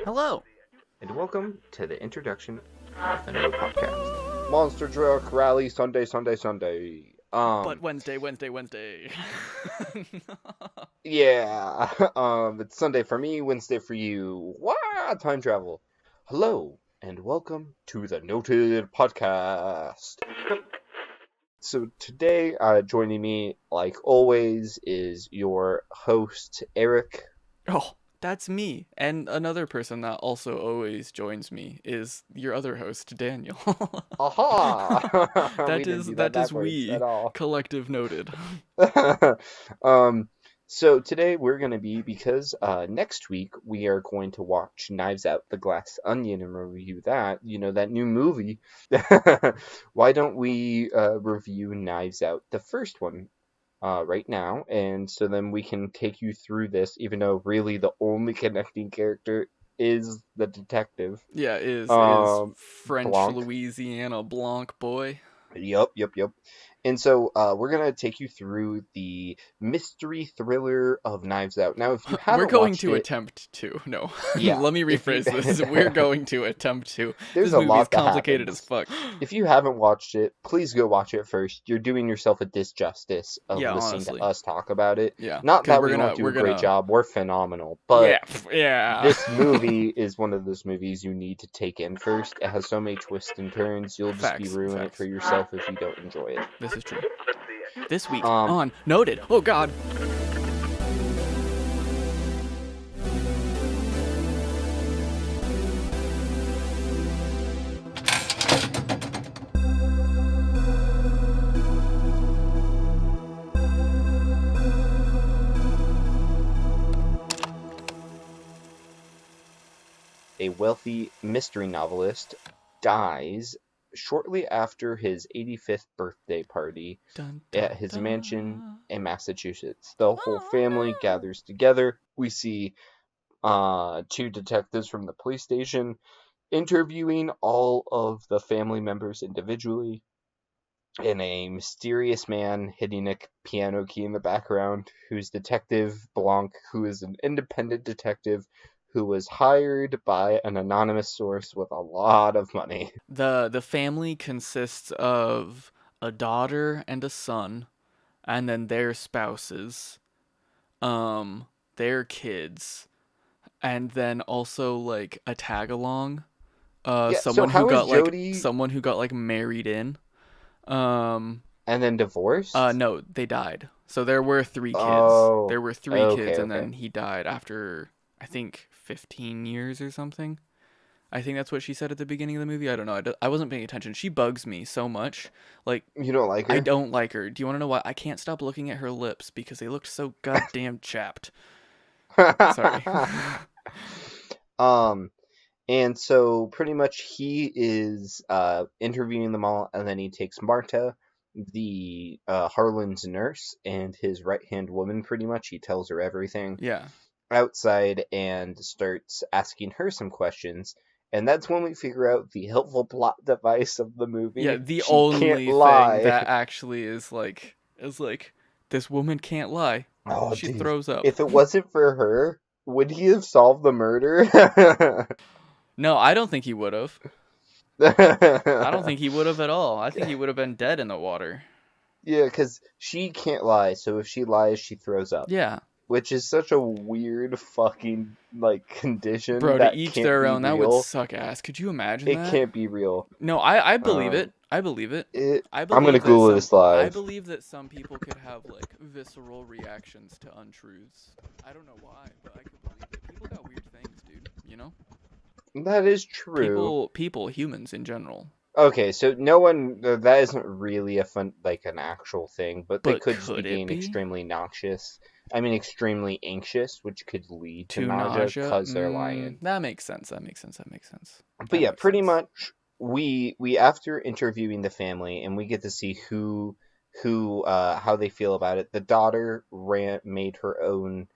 Hello. And welcome to the introduction of the No Podcast. Monster Truck Rally Sunday, Sunday, Sunday. But Wednesday. Yeah. It's Sunday for me, Wednesday for you. Wow, time travel. Hello, and welcome to the Noted Podcast. So today, joining me, like always, is your host, Eric. Oh, that's me. And another person that also always joins me is your other host, Daniel. Aha! We That didn't is do that that is backwards at we. all. Collective noted. um, so today we're going to be, because next week we are going to watch Knives Out, The Glass Onion and review that, that new movie. Why don't we review Knives Out, the first one, right now? And so then we can take you through this, even though really the only connecting character is the detective, Yeah, is French Blanc. Louisiana Blanc boy. Yup. And so we're gonna take you through the mystery thriller of Knives Out. Now, if you We're haven't going watched to it, attempt to. No. yeah, Let me if you rephrase this. We're going to attempt to. there's This a movie is lot that complicated as happens. fuck. If you haven't watched it, please go watch it first. You're doing yourself a disjustice of Yeah, listening to honestly. us talk about it. Yeah, Not because that we're we gonna won't do we're a great gonna job. We're phenomenal, but yeah, yeah. this movie is one of those movies you need to take in first. It has so many twists and turns. You'll just be Facts, ruining it for facts. yourself if you don't enjoy it. This is true. This week Um, on Noted. Oh God. a wealthy mystery novelist, dies shortly after his 85th birthday party Dun at dun his mansion dun. in Massachusetts. The whole family gathers together. We see two detectives from the police station interviewing all of the family members individually, and a mysterious man hitting a piano key in the background, who's Detective Blanc, who is an independent detective who was hired by an anonymous source with a lot of money. The family consists of a daughter and a son, and then their spouses, their kids, and then also like a tag along. Yeah, so Someone who how is got like Jody married in. Um, and then divorced? no, they died. So there were three kids. Oh, There were three okay, kids, and okay. then he died after I think 15 years or something. I think that's what she said at the beginning of the movie. I don't know. I wasn't paying attention. She bugs me so much. Like, You don't like I her? don't like her. Do you want to know why? I can't stop looking at her lips because they look so goddamn chapped. Sorry. um, and so pretty much he is interviewing them all, and then he takes Marta, the Harlan's nurse, and his right hand woman. Pretty much, he tells her everything Yeah. outside and starts asking her some questions. And that's when we figure out the helpful plot device of the Yeah, movie. the She can't only thing lie. that actually is like this woman can't lie. Oh, She dude. throws up. If it wasn't for her, would he have solved the murder? No, I don't think he would have. I don't think he would have at all. I think he would have been dead in the water. Yeah, because she can't lie, so if she lies, she throws up. Yeah. Which is such a weird fucking, like, condition Bro, to that each can't their be own. That would real. suck ass. Could you imagine It that? can't be real. No, I believe Um, it. I believe it. I I'm gonna believe that Google some this I live. believe that some people could have like visceral reactions to untruths. I don't know why, but I could believe it. People got weird things, dude. You know? That is true. People, humans in general. Okay, so no one, that isn't really a fun, like, an actual thing, but they But could just be could it getting be? extremely noxious. I mean, extremely anxious, which could lead to To nausea nausea? because they're lying. That makes sense. That makes sense. That makes sense. But That yeah, makes pretty sense. much we after interviewing the family, and we get to see who how they feel about it. The daughter made her own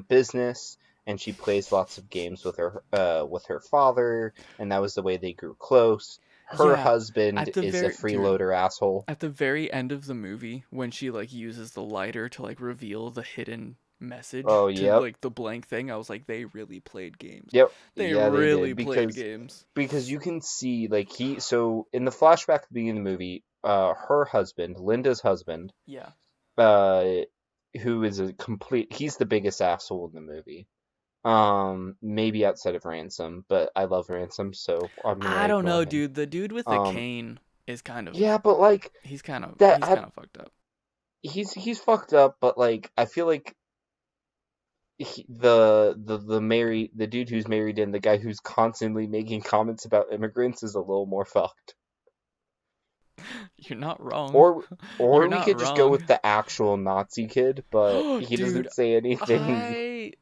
business, and she plays lots of games with her father, and that was the way they grew close. Her Yeah, husband at the is a very dude, freeloader asshole. at the very end of the movie when she like uses the lighter to like reveal the hidden message Oh, to yep. like the blank thing. I was like, they really played games. Yep. They Yeah, they really did. played Because games. you can see, like, so in the flashback at the beginning of the movie, her husband, Linda's husband, Yeah. uh, who is he's the biggest asshole in the movie. Maybe outside of Ransom, but I love Ransom, so I'm gonna I don't ignore know, him. dude. The dude with the cane is kind of Yeah, but like he's kind of that, he's kind of fucked up. he's fucked up, but like I feel like the dude who's married and the guy who's constantly making comments about immigrants is a little more fucked. You're not wrong. Or You're we not could just go with wrong. the actual Nazi kid, but he Dude, doesn't say anything.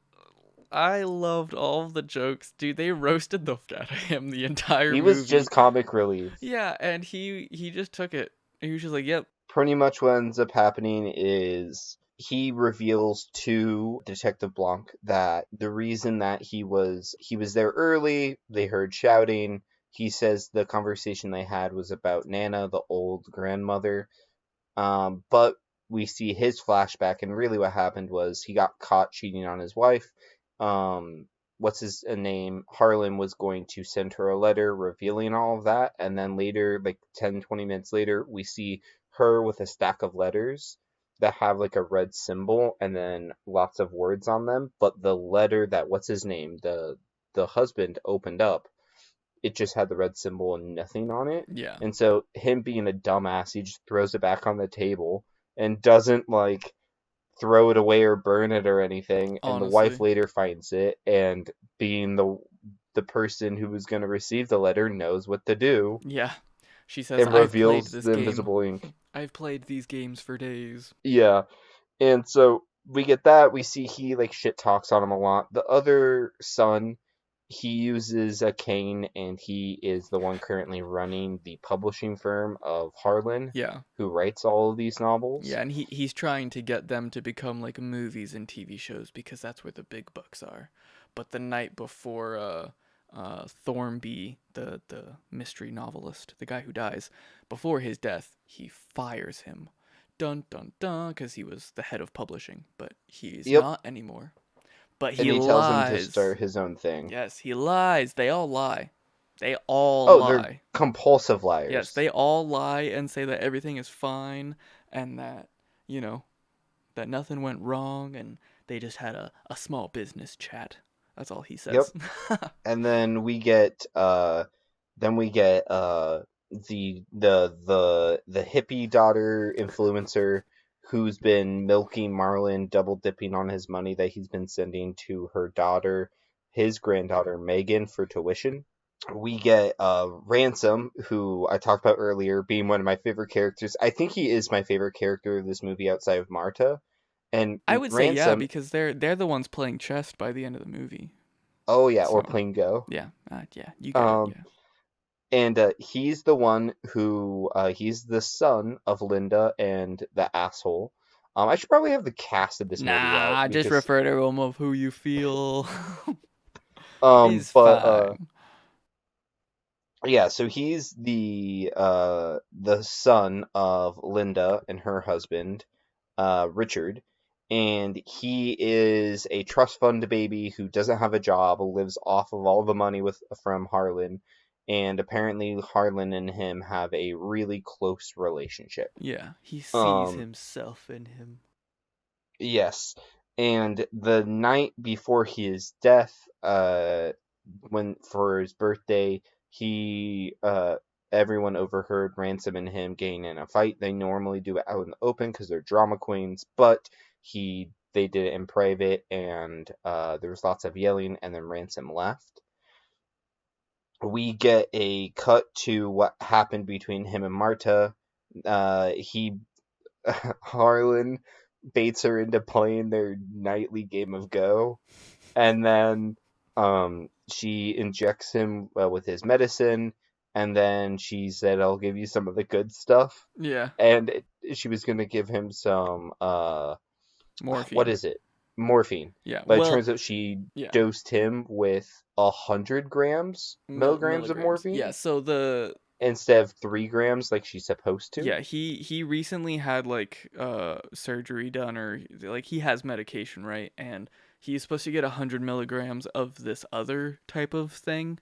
I loved all of the jokes. Dude, they roasted the fuck out of him the entire He was movie. just comic relief. Yeah, and he just took it. He was just like, "Yep." Pretty much what ends up happening is he reveals to Detective Blanc that the reason that he was there early, they heard shouting. He says the conversation they had was about Nana, the old grandmother. But we see his flashback, and really what happened was he got caught cheating on his wife. What's his name? Harlan was going to send her a letter revealing all of that, and then later, like 10-20 minutes later, we see her with a stack of letters that have like a red symbol and then lots of words on them, but the letter that what's his name, the husband opened up, it just had the red symbol and nothing on it. Yeah. And so him being a dumbass, he just throws it back on the table and doesn't like throw it away or burn it or anything. And the wife Honestly. later finds it, and being the person who was going to receive the letter knows what to do Yeah. She says, and "I've played reveals this the game. invisible ink. I've played these games for days." Yeah. And so we get that. We see he like shit talks on him a lot. The other son, he uses a cane, and he is the one currently running the publishing firm of Harlan, Yeah. who writes all of these novels. Yeah, and he's trying to get them to become like movies and TV shows because that's where the big bucks are. But the night before Thornby, the mystery novelist, the guy who dies, before his death, he fires him. Dun dun dun, because he was the head of publishing, but he's Yep. not anymore. But And he he tells him to lies. start his own thing. Yes, he lies. They all lie. They all Oh, they're lie. compulsive liars. Yes, they all lie and say that everything is fine and that, you know, that nothing went wrong and they just had a small business chat. That's all he says. Yep. And then we get the hippie daughter influencer who's been milking Marlon, double dipping on his money that he's been sending to her daughter, his granddaughter Megan, for tuition. We get Ransom, who I talked about earlier, being one of my favorite characters. I think he is my favorite character of this movie outside of Marta. And I would say yeah, Ransom, because they're the ones playing chess by the end of the movie. oh yeah, or So playing Go. yeah, yeah, you get it. Yeah. And he's the one who he's the son of Linda and the asshole. I should probably have the cast of this movie out Nah, just because refer to him of who you feel. He's but fine. yeah, so he's the son of Linda and her husband, Richard, and he is a trust fund baby who doesn't have a job, lives off of all the money from Harlan, and apparently Harlan and him have a really close relationship. Yeah, he sees Um, himself in him. yes, and the night before his death, when for his birthday, he everyone overheard Ransom and him getting in a fight. They normally do it out in the open because they're drama queens, but they did it in private, and there was lots of yelling, and then Ransom left. We get a cut to what happened between him and Marta. Harlan baits her into playing their nightly game of Go, and then she injects him with his medicine, and then she said, "I'll give you some of the good stuff." Yeah. And she was gonna give him some Morphine. what is it? Morphine. Yeah. But well, it turns out she yeah. dosed him with 100 milligrams of morphine. Yeah. So instead of 3 grams like she's supposed to. Yeah, he recently had like surgery done, or like he has medication, right? And he's supposed to get 100 milligrams of this other type of thing,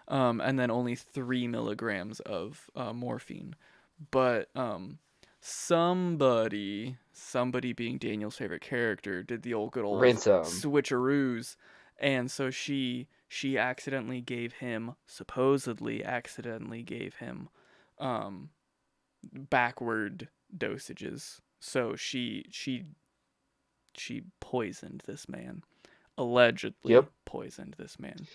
and then only 3 milligrams of morphine. But somebody being Daniel's favorite character did the old good old Ransom. switcheroos, and so she accidentally gave him, supposedly accidentally gave him, um backward dosages. So she poisoned this man. Allegedly Yep. poisoned this man.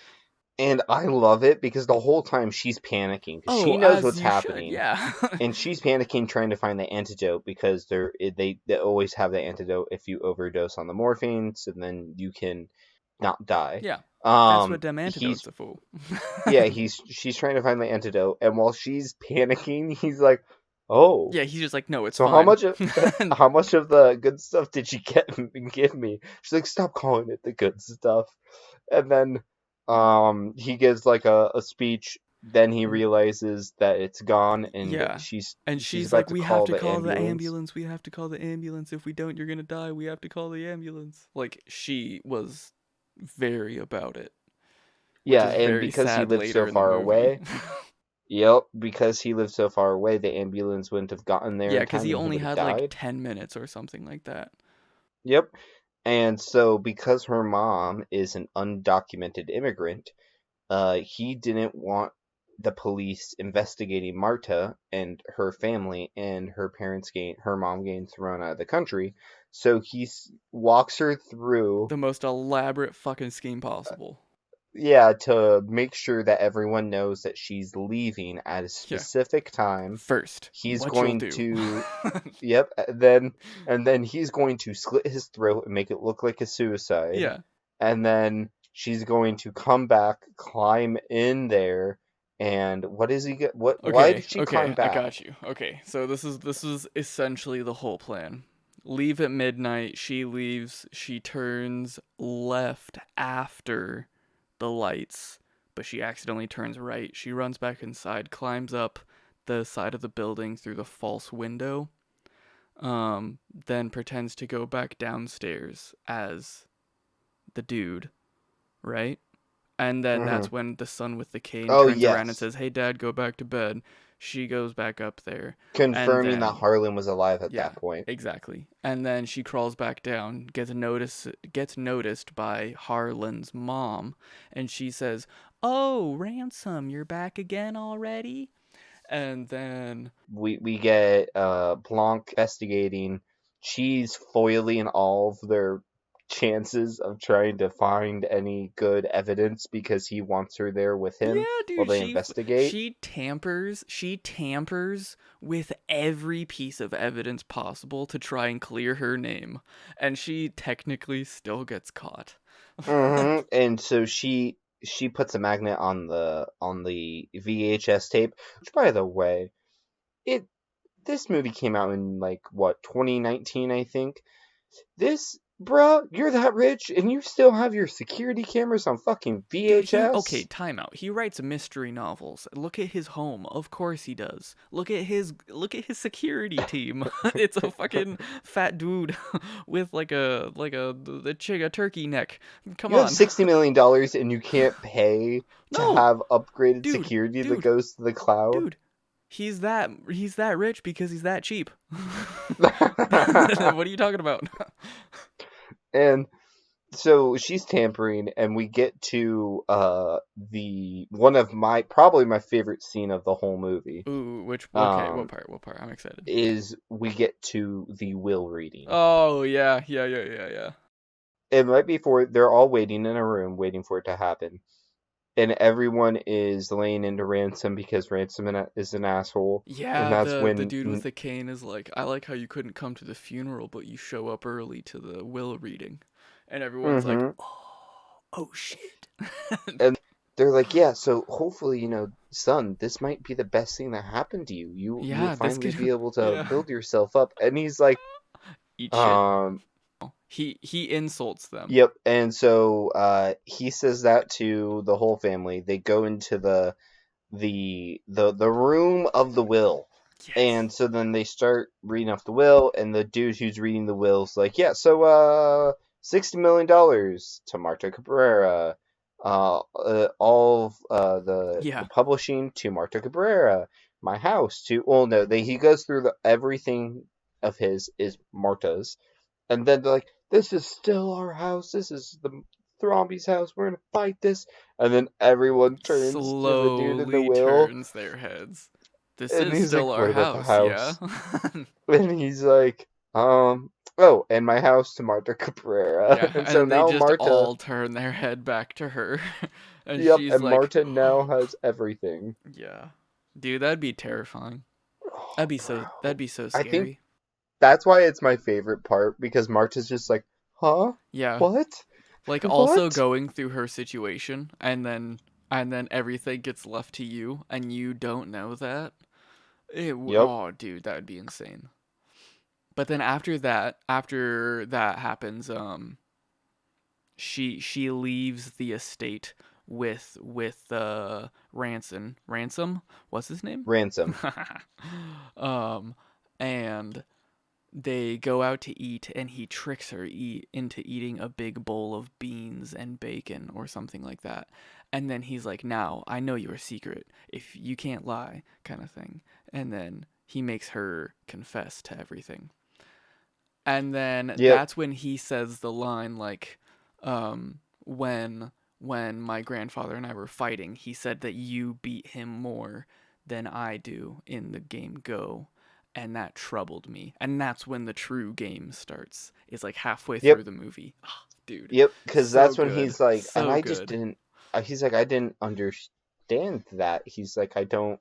And I love it because the whole time she's panicking because she Oh, knows as what's you should, happening. yeah. And she's panicking trying to find the antidote because they always have the antidote if you overdose on the morphine, so then you can not die. Yeah. That's what them He's antidotes are for. she's trying to find the antidote, and while she's panicking, he's like, "Oh, Yeah, he's just like, no, it's so fine. how much of the good stuff did you give me?" She's like, "Stop calling it the good stuff." And then he gives like a speech. Then he realizes that it's gone, and Yeah. she's She's about like, to we call have to the call the ambulance. ambulance. We have to call the ambulance. If we don't, you're gonna die. We have to call the ambulance. Like, she was very about it. Which Yeah, is and very because he sad lived later so in the far movie. away. Yep, because he lived so far away, the ambulance wouldn't have gotten there Yeah, in because time, he and he only would have had like died. 10 minutes or something like that. Yep. And so, because her mom is an undocumented immigrant, he didn't want the police investigating Marta and her family, and her mom getting thrown out of the country. So he walks her through, The most elaborate fucking scheme possible. to make sure that everyone knows that she's leaving at a Yeah. specific time. First, He's what going you'll do. to, yep, and then he's going to slit his throat and make it look like a suicide. Yeah. And then she's going to come back, climb in there, and what is he get? What? Why did she climb I back? got you. Okay, so this is essentially the whole plan. Leave at midnight. She leaves. She turns left after the lights, but she accidentally turns right. She runs back inside, climbs up the side of the building through the false window, then pretends to go back downstairs as the dude, right? And then that's when the son with the cane turns around and says, "Hey, Dad, go back to bed." She goes back up there, confirming and then, that Harlan was alive at yeah, that point. exactly. And then she crawls back down, gets noticed by Harlan's mom, and she says, "Oh, Ransom, you're back again already?" And then we get Blanc investigating. Cheese foiling all of their chances of trying to find any good evidence because he wants her there with him while they investigate. She tampers with every piece of evidence possible to try and clear her name, and she technically still gets caught. And so she puts a magnet on the VHS tape, which, by the way, this movie came out in like what, 2019, I think. Bruh, you're that rich and you still have your security cameras on fucking VHS? Dude, okay, time out. He writes mystery novels. Look at his home. Of course he does. Look at his security team. It's a fucking fat dude with like a turkey neck. Come You on. have $60 million and you can't pay to have upgraded security that goes to the cloud? Dude, he's that rich because he's that cheap. What are you talking about? And so she's tampering, and we get to probably my favorite scene of the whole movie. Ooh, what part? I'm excited. Is we get to the will reading. Oh, yeah. And right before, they're all waiting in a room, waiting for it to happen. And everyone is laying into Ransom because Ransom is an asshole. Yeah, and that's when the dude with the cane is like, "I like how you couldn't come to the funeral, but you show up early to the will reading." And everyone's like, oh shit. And they're like, yeah, so hopefully, son, this might be the best thing that happened to you. You'll finally be able to build yourself up. And he's like, eat shit. He insults them. Yep, and so he says that to the whole family. They go into the the room of the will. Yes. And so then they start reading off the will, and the dude who's reading the will's like, yeah, so $60 million to Marta Cabrera, all of the Yeah. publishing to Marta Cabrera, my house to, well, no, he goes through everything of his is Marta's, and then they're like, this is still our house, this is the Thromby's house, we're gonna fight this, and then everyone turns to the dude in the Slowly will, turns their heads. This and is he's still like, our what about the house, yeah? house? And he's like, oh, and my house to Marta Cabrera. Yeah, And and so then they now just Marta, all turn their head back to her. And yep, she's and like, Marta now has everything. yeah. Dude, that'd be terrifying. Oh, That'd bro. be so I think scary. that's why it's my favorite part, because Marta's just like, huh? Yeah. What? Like also What? going through her situation and then everything gets left to you and you don't know that. Yep. Oh, dude, that would be insane. But then after that happens, she leaves the estate with ransom. What's his name? Ransom. um, and they go out to eat, and he tricks her into eating a big bowl of beans and bacon or something like that. And then he's like, "Now I know your secret. If you can't lie," kind of thing. And then he makes her confess to everything. And then Yep. that's when he says the line like, when my grandfather and I were fighting, he said that you beat him more than I do in the game Go, and that troubled me. And that's when the true game starts. It's like halfway Yep. through the movie. Oh, dude, Yep. Because so that's when good, he's like, and so I just good. didn't. He's like, I didn't understand that. He's like, I don't.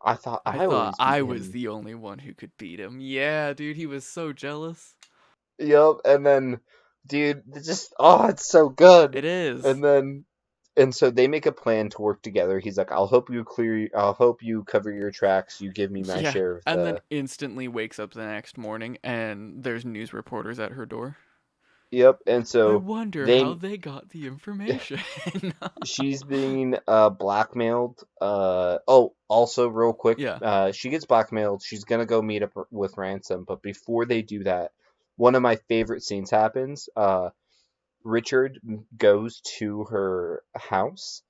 I thought I I thought always beat I was him. the only one who could beat him. Yeah, dude, he was so jealous. Yep, and then, dude, it's so good. It is. And then, and so they make a plan to work together. He's like, I'll help you cover your tracks. You give me my Yeah, share of and then the, instantly wakes up the next morning and there's news reporters at her door. yep. And I so wonder how they, they got the information. she's being blackmailed. Also real quick, Yeah. she gets blackmailed. She's gonna go meet up with Ransom, but before they do that, one of my favorite scenes happens. Richard goes to her house,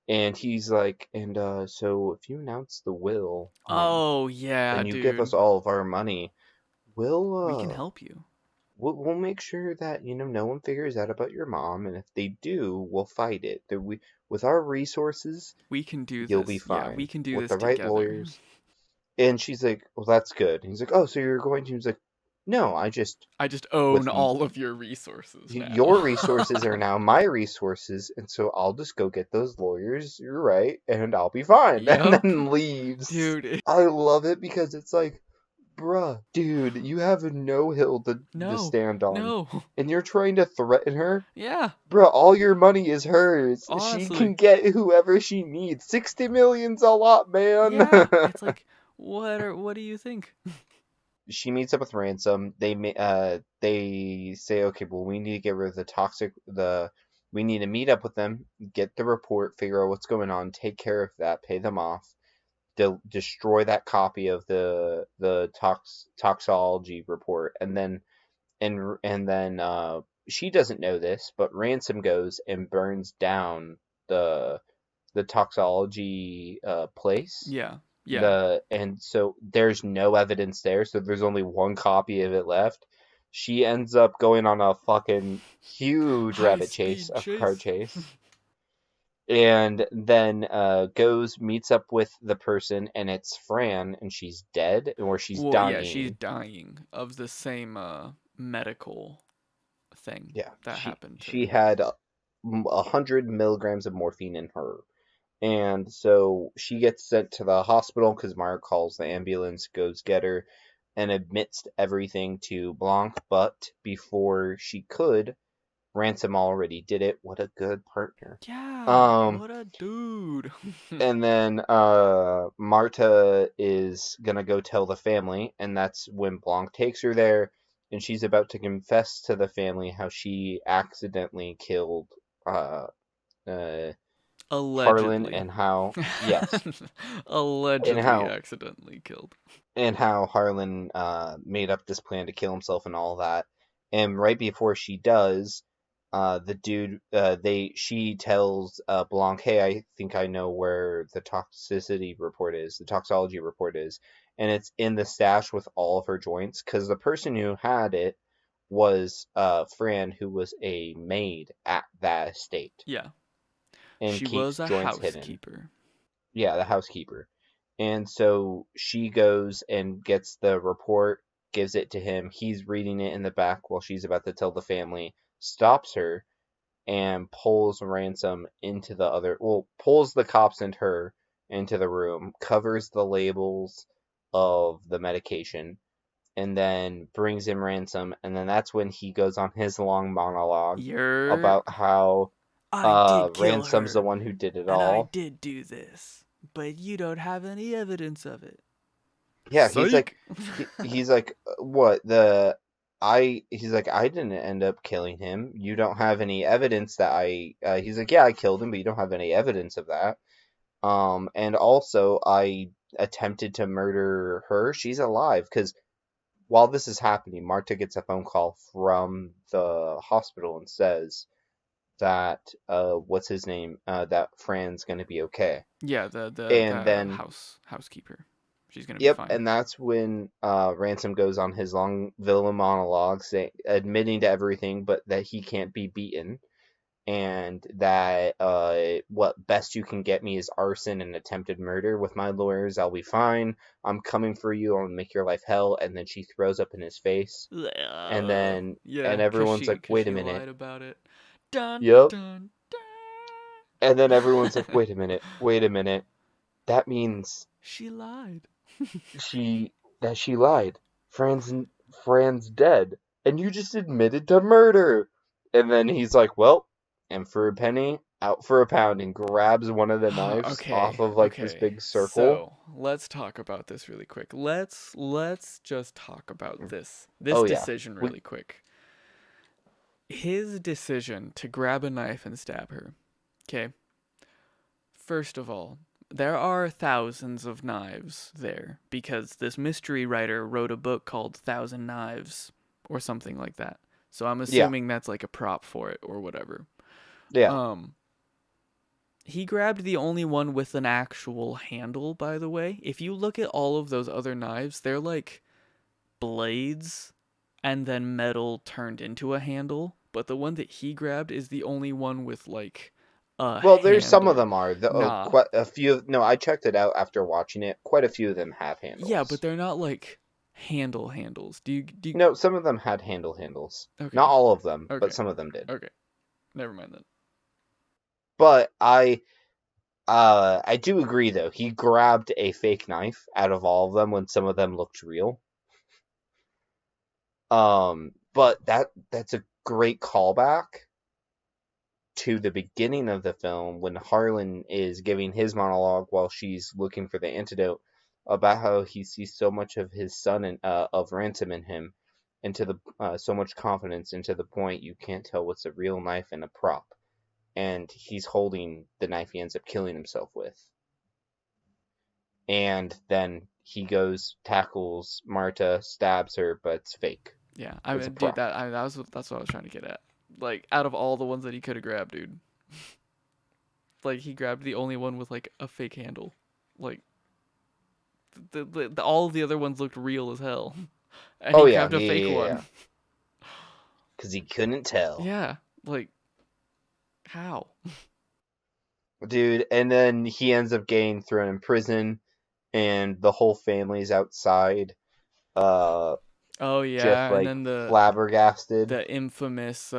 and he's like, and so if you announce the will, Oh, yeah, and you give us dude. all of our money, we'll We can help you. we'll make sure that no one figures out about your mom, and if they do, we'll fight it. That we with our resources, We can do you'll be this. Yeah, we fine can do with this the right together. lawyers. And she's like, well, that's good. And he's like, oh, so you're going to? He's like, no, I just I just own with all of your resources now. your resources are now my resources, and so I'll just go get those lawyers. You're right, and I'll be fine. And Yep. then leaves. Dude, I love it because it's like, bruh, dude, you have no hill to no. stand on, No. and you're trying to threaten her. Yeah, Bruh, all your money is hers. She honestly. can get whoever she needs. 60 million's a lot, man. Yeah, it's like what do you think? She meets up with Ransom. They say, okay, well, we need to get rid of we need to meet up with them, get the report, figure out what's going on, take care of that, pay them off, destroy that copy of the toxology report, and then she doesn't know this, but Ransom goes and burns down the the toxology place, Yeah. Yeah. and so there's no evidence there, so there's only one copy of it left. She ends up going on a fucking huge High rabbit chase, speed a car chase. chase, and then goes meets up with the person, and it's Fran, and she's dead or she's Well, yeah, she's dying. dying of the same medical thing Yeah, that happened to she her. had 100 milligrams of morphine in her. And so she gets sent to the hospital because Mark calls the ambulance, goes get her, and admits everything to Blanc. But before she could, Ransom already did it. What a good partner. Yeah, Um, what a dude. and then Marta is gonna go tell the family, and that's when Blanc takes her there, and she's about to confess to the family how she accidentally killed uh, uh Harlan Allegedly. and how yes, and Allegedly how accidentally killed. Harlan made up this plan to kill himself and all that. And right before she does, the dude she tells Blanc, "Hey, I think I know where the toxology report is, and it's in the stash with all of her joints because the person who had it was Fran, who was a maid at that estate Yeah. and She was keeps a joints hidden. housekeeper. Yeah, the housekeeper. And so she goes and gets the report, gives it to him. He's reading it in the back while she's about to tell the family, stops her, and pulls Ransom into pulls the cops and her into the room, covers the labels of the medication, and then brings in Ransom. And then that's when he goes on his long monologue You're. about how I did kill Ransom's the her, one who did it and I all. did do this, but you don't have any evidence of it. Yeah, he's like, Psych! he's like, what the, he's like, I didn't end up killing him. You don't have any evidence that he's like, yeah, I killed him, but you don't have any evidence of that. And also I attempted to murder her. She's alive because while this is happening, Marta gets a phone call from the hospital and says that, what's his name? That Fran's gonna be okay. Yeah, the And then housekeeper. She's gonna be Yep, fine. and that's when Ransom goes on his long villain monologue, admitting to everything, but that he can't be beaten, and that what best you can get me is arson and attempted murder. With my lawyers, I'll be fine. I'm coming for you. I'll make your life hell. And then she throws up in his face, and then Yeah, cause everyone's she like, cause "Wait a she minute." lied about it. Dun Yep, dun and then everyone's like, dun. "Wait a minute, wait a minute." That means She lied. she she lied. Fran's dead, and you just admitted to murder. And then he's like, "Well, and for a penny, out for a pound," and grabs one of the knives off Okay, of like this okay. big circle. So let's talk about this really quick. Let's just talk about this Oh yeah, decision we really quick. His decision to grab a knife and stab her. Okay. First of all, there are thousands of knives there because this mystery writer wrote a book called Thousand Knives or something like that. So I'm yeah assuming that's like a prop for it or whatever. yeah. Um he grabbed the only one with an actual handle, by the way. If you look at all of those other knives, they're like blades and then metal turned into a handle, but the one that he grabbed is the only one with like a Well, there's some of handle. them are Nah, quite a few. No, I checked it out after watching it. Quite a few of them have yeah, but handles. they're not like handles. Do you No, some of them had handles. Not Okay. all of them, but Okay. some of them did. Okay. Never mind then. But I do agree though. He grabbed a fake knife out of all of them when some of them looked real. But that's a great callback to the beginning of the film when Harlan is giving his monologue while she's looking for the antidote about how he sees so much of his son and of Ransom in him, and to the so much confidence, and to the point you can't tell what's a real knife and a prop. And he's holding the knife he ends up killing himself with. And then he goes, tackles Marta, stabs her, but it's fake. Yeah. I It's a mean, dude, prop. that's what I was trying to get at. Like out of all the ones that he could have grabbed, dude. Like he grabbed the only one with like a fake handle. Like all of the other ones looked real as hell. And Oh he yeah, grabbed a yeah, fake yeah, one. yeah. Because he couldn't tell. Yeah. Like how? Dude, and then he ends up getting thrown in prison, and the whole family's outside, uh, Oh just yeah, and like then flabbergasted. the infamous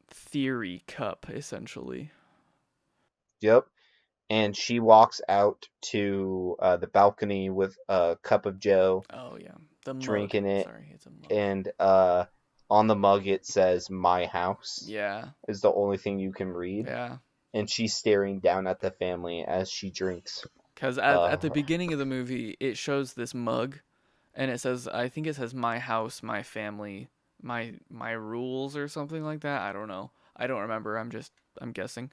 theory cup essentially. Yep. And she walks out to the balcony with a cup of Joe, Oh yeah, the mug. drinking it, Sorry, it's a mug. and on the mug it says "My House" Yeah, is the only thing you can read, yeah. and she's staring down at the family as she drinks. Because at the beginning of the movie, it shows this mug, and it says, I think it says "My house, my family, my rules" or something like that. I don't know. I don't remember. I'm guessing.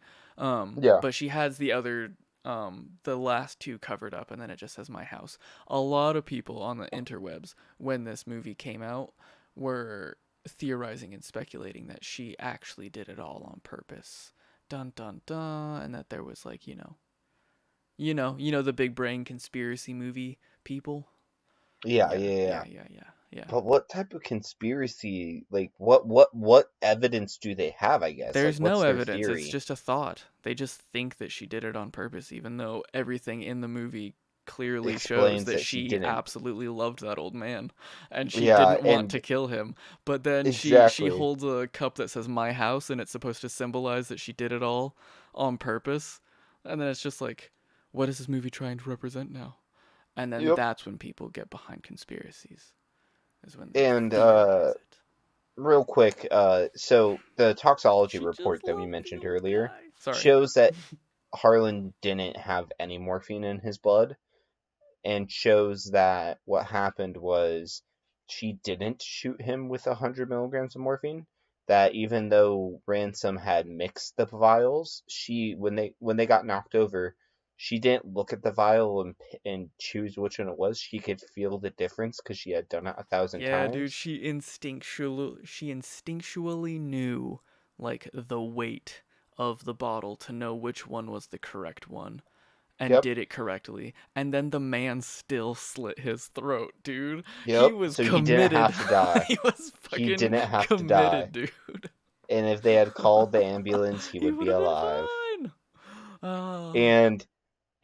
Yeah. But she has the other the last two covered up, and then it just says my house. A lot of people on the interwebs when this movie came out were theorizing and speculating that she actually did it all on purpose. Dun dun dun, and that there was like, the big brain conspiracy movie people. Yeah, Yeah, yeah, yeah, yeah. yeah, yeah, yeah. But what type of conspiracy, like, what evidence do they have, I guess? Like, There's no what's their evidence. It's theory? just a thought. They just think that she did it on purpose, even though everything in the movie clearly shows Explains that that she she didn't. absolutely loved that old man and she Yeah, didn't want and to kill him. But then she exactly. holds a cup that says my house and it's supposed to symbolize that she did it all on purpose. And then it's just like, what is this movie trying to represent now? And then Yep. that's when people get behind conspiracies, is when they And theorize it. real quick, so the toxology She just report that we loved the mentioned old earlier guy. Sorry. shows that Harlan didn't have any morphine in his blood, and shows that what happened was she didn't shoot him with 100 milligrams of morphine. That even though Ransom had mixed the vials, she when they got knocked over, she didn't look at the vial and choose which one it was. She could feel the difference because she had done it 1,000 Yeah, dude, times. she instinctually knew like the weight of the bottle to know which one was the correct one and Yep, did it correctly. And then the man still slit his throat, dude. He yep. was So he didn't committed. have to die. He was He fucking didn't have to committed, die. dude. And if they had called the ambulance, he He would would be have been alive. fine. Oh.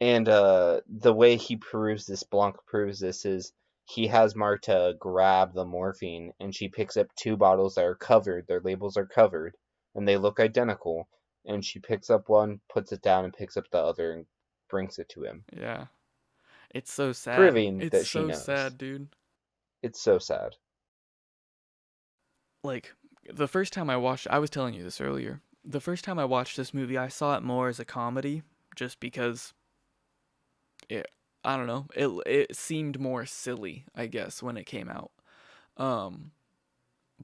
And the way he proves this, Blanc proves this, is he has Marta grab the morphine and she picks up two bottles that are covered, their labels are covered, and they look identical. And she picks up one, puts it down, and picks up the other and brings it to him, Yeah. It's so sad. proving It's that she so knows. sad, dude. It's so sad. Like the first time I was telling you this earlier. The first time I watched this movie, I saw it more as a comedy just because it I don't know, it seemed more silly, I guess, when it came out. Um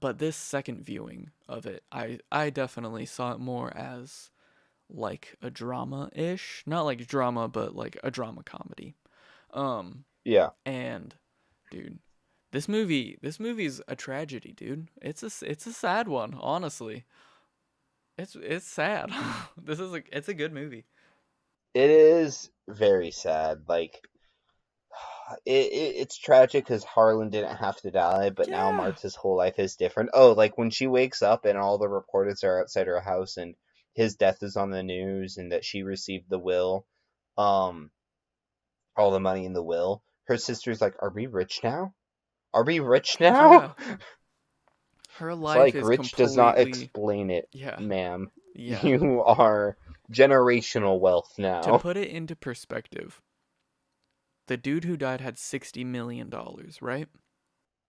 but this second viewing of it, I definitely saw it more as like a drama-ish, not like drama, but like a drama comedy. Um Yeah, and dude, this movie's a tragedy, dude. It's a sad one, honestly. It's sad. It's a good movie. it is very sad. Like, it's tragic because Harlan didn't have to die, but now Yeah. Marta's whole life is different. Oh, like when she wakes up and all the reporters are outside her house and his death is on the news and that she received the will, um, all the money in the will. Her sister's like, "Are we rich now? Are we rich now?" Yeah. Her It's life like is rich does not completely explain it, yeah. ma'am. Yeah. You are generational wealth To now. put it into perspective, the dude who died had $60 million, right?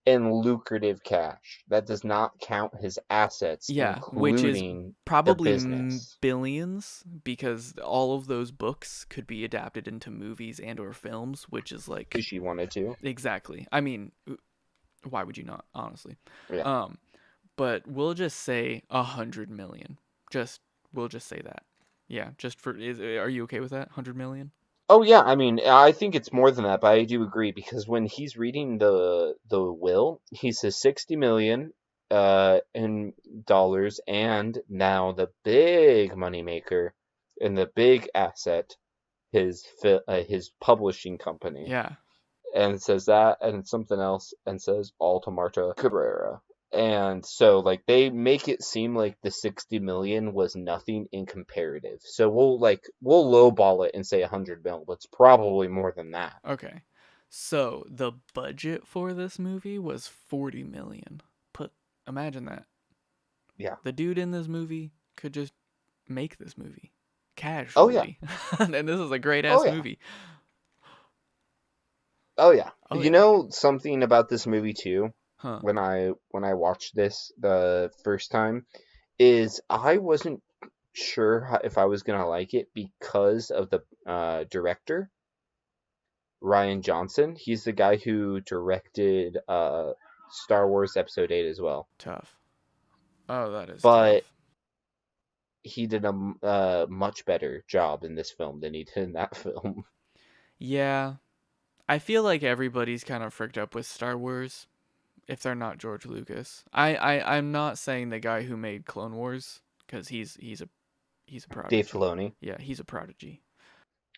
In lucrative cash. That does not count his assets, Yeah, which is including the probably business. billions because all of those books could be adapted into movies and or films, which is like If she wanted to. exactly. I mean, why would you not, honestly? Yeah. Um, but we'll just say 100 million. We'll just say that. Yeah, are you okay with that? 100 million? Oh yeah, I mean, I think it's more than that, but I do agree because when he's reading the will, he says 60 million in dollars, and now the big moneymaker and the big asset, his publishing company. Yeah. And it says that and something else and says Alta Marta Cabrera. And so like they make it seem like the 60 million was nothing in comparative. So we'll lowball it and say 100 mil, but it's probably more than that. Okay. So the budget for this movie was 40 million. Put Imagine that. Yeah. The dude in this movie could just make this movie Oh yeah. casually. And this is a great Oh ass yeah. movie. Oh yeah. Oh You yeah. know something about this movie too, Huh. when I watched this the first time, is I wasn't sure if I was gonna like it because of the director. Rian Johnson. He's the guy who directed Star Wars Episode 8 as well. Tough. Oh, that is But tough. he did a much better job in this film than he did in that film. Yeah. I feel like everybody's kind of fricked up with Star Wars if they're not George Lucas. I'm not saying the guy who made Clone Wars, because he's a prodigy. Dave Filoni. Yeah, he's a prodigy.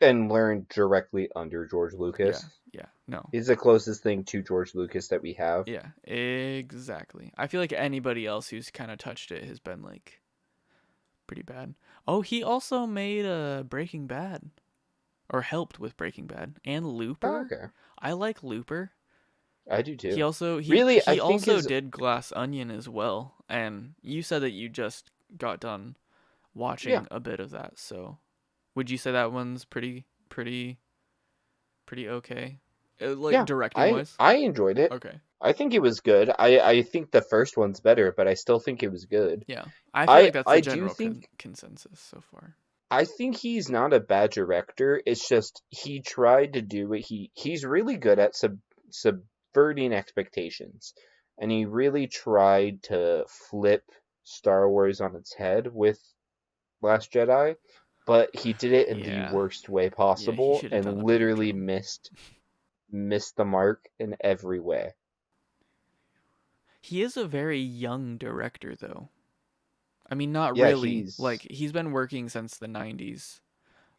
And learned directly under George Lucas. Yeah, no. He's the closest thing to George Lucas that we have. Yeah, exactly. I feel like anybody else who's kind of touched it has been like pretty bad. Oh, he also made Breaking Bad, or helped with Breaking Bad, and Looper. Oh, okay. I like Looper. I do too. He also Really, I think also did Glass Onion as well, and you said that you just got done watching a bit of that. So, would you say that one's pretty okay? Like directing wise? I enjoyed it. Okay. I think it was good. I think the first one's better, but I still think it was good. Yeah. I feel like that's the general consensus so far. I think he's not a bad director. It's just he tried to do what he's really good at subverting expectations. And he really tried to flip Star Wars on its head with Last Jedi, but he did it in the worst way possible and literally missed the mark in every way. He is a very young director, though. I mean, not really. He's been working since the 90s.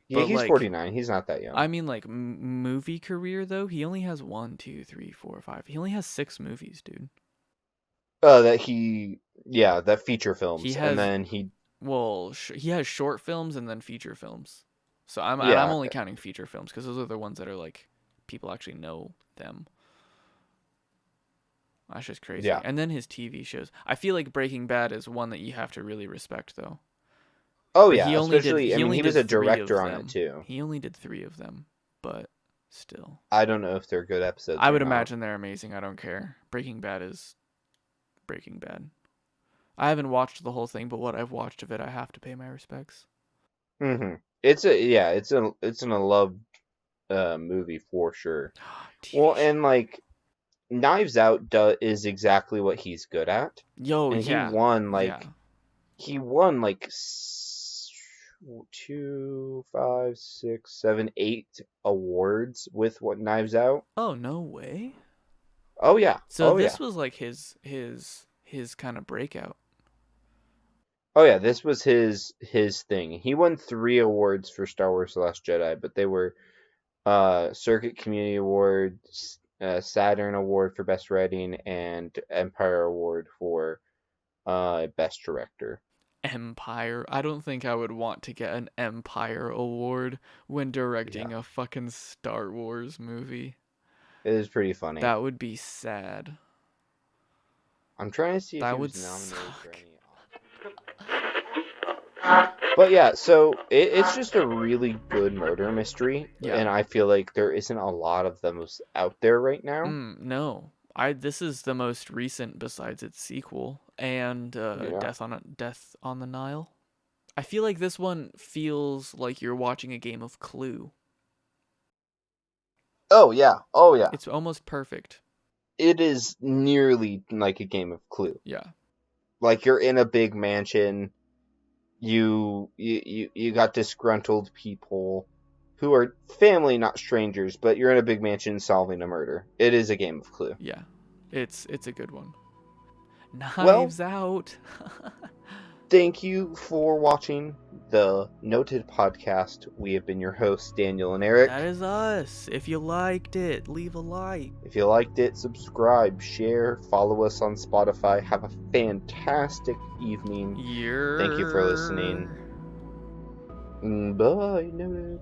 Yeah, he's 49. He's not that young. I mean, movie career, though, he only has 1, 2, 3, 4, 5. He only has 6 movies, dude. That feature films. He has, and then he has short films and then feature films. So I'm only counting feature films because those are the ones that are like people actually know them. That's just crazy. Yeah. And then his TV shows. I feel like Breaking Bad is one that you have to really respect, though. Oh, yeah. He was a director on it, too. He only did 3 of them, but still. I don't know if they're good episodes. I would imagine they're amazing. I don't care. Breaking Bad is Breaking Bad. I haven't watched the whole thing, but what I've watched of it, I have to pay my respects. Mm-hmm. It's a loved movie for sure. Well, and like Knives Out is exactly what he's good at. He won he won 2, 5, 6, 7, 8 awards with Knives Out. Oh, no way. Oh yeah. So this was like his kind of breakout. Oh yeah, this was his thing. He won 3 awards for Star Wars: The Last Jedi, but they were Circuit Community Award, Saturn Award for Best Writing, and Empire Award for Best Director. Empire. I don't think I would want to get an Empire Award when directing a fucking Star Wars movie. It is pretty funny. That would be sad. I'm trying to see if that he would was nominated suck. for any. But yeah, so it's just a really good murder mystery, and I feel like there isn't a lot of them out there right now. No, this is the most recent besides its sequel and Death on the Nile. I feel like this one feels like you're watching a game of Clue. Oh yeah. It's almost perfect. It is nearly like a game of Clue. Yeah. Like you're in a big mansion. You got disgruntled people who are family, not strangers, but you're in a big mansion solving a murder. It is a game of Clue. Yeah, it's a good one. Knives Out. Thank you for watching the Noted Podcast. We have been your hosts, Daniel and Eric. That is us. If you liked it, leave a like. If you liked it, subscribe, share, follow us on Spotify. Have a fantastic evening. Thank you for listening. Bye. Noted.